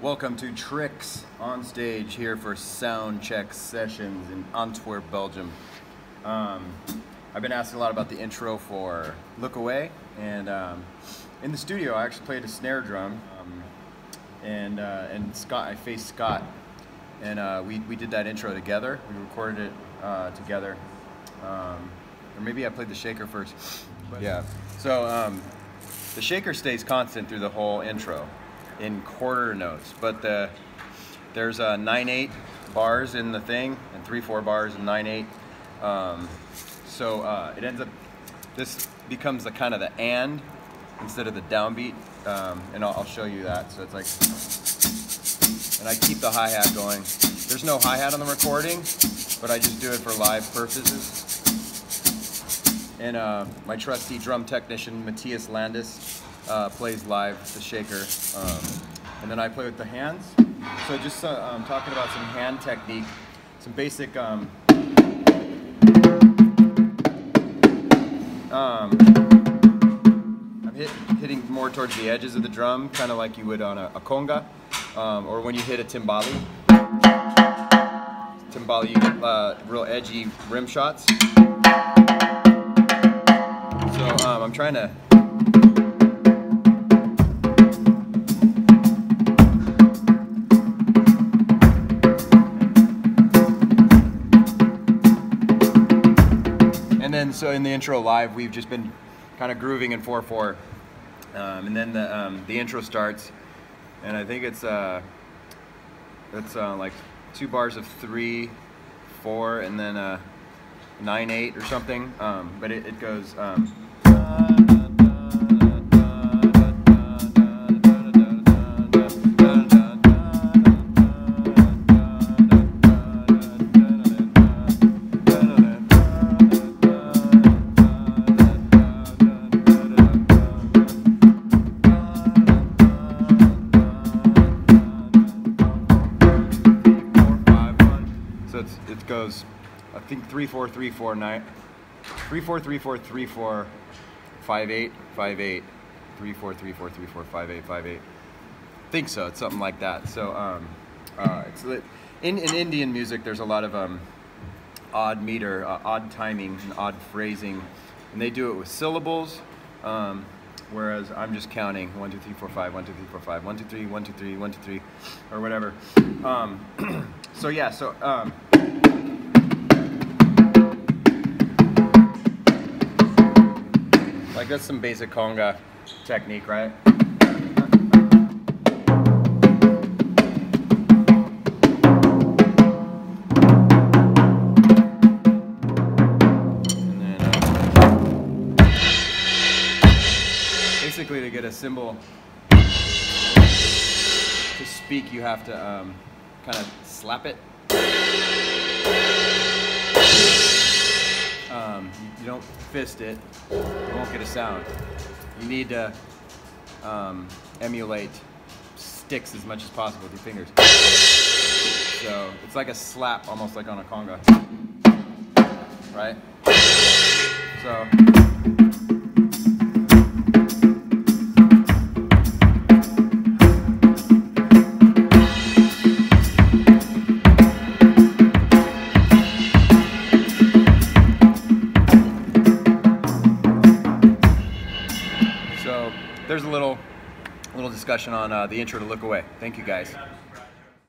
Welcome to Tricks on stage here for Soundcheck sessions in Antwerp, Belgium. I've been asking a lot about the intro for Look Away, and in the studio I actually played a snare drum, and Scott, I faced Scott, and we did that intro together. We recorded it together, or maybe I played the shaker first. Yeah. So the shaker stays constant through the whole intro in quarter notes, but there's 9/8 bars in the thing and 3/4 bars and 9/8. So it ends up, this becomes the kind of the and instead of the downbeat, and I'll show you that. So it's like, and I keep the hi-hat going. There's no hi-hat on the recording, but I just do it for live purposes. And my trusty drum technician Matthias Landis plays live the shaker, and then I play with the hands. So just talking about some hand technique, some basic I'm hitting more towards the edges of the drum, kind of like you would on a conga, or when you hit a timbali. Timbali, you get real edgy rim shots. So I'm trying to so in the intro live, we've just been kind of grooving in 4/4, and then the intro starts, and I think it's like 2 bars of 3/4, and then 9/8 or something. But it goes. It goes, I think 3/4, 3/4, 9, 3/4, 3/4, 3/4, 5/8, 5/8, 3/4, 3/4, 3/4, 5/8, 5/8. I think so. It's something like that. So it's in Indian music. There's a lot of odd meter, odd timing, and odd phrasing, and they do it with syllables. Whereas I'm just counting 1, 2, 3, 4, 5, 1, 2, 3, 4, 5, 1, 2, 3, 1, 2, 3, 1, 2, 3, or whatever. So yeah, so like that's some basic conga technique, right? Basically, to get a cymbal to speak, you have to kind of slap it. You don't fist it, you won't get a sound. You need to emulate sticks as much as possible with your fingers. So it's like a slap, almost like on a conga, right? So. There's a little discussion on the intro to Look Away. Thank you guys.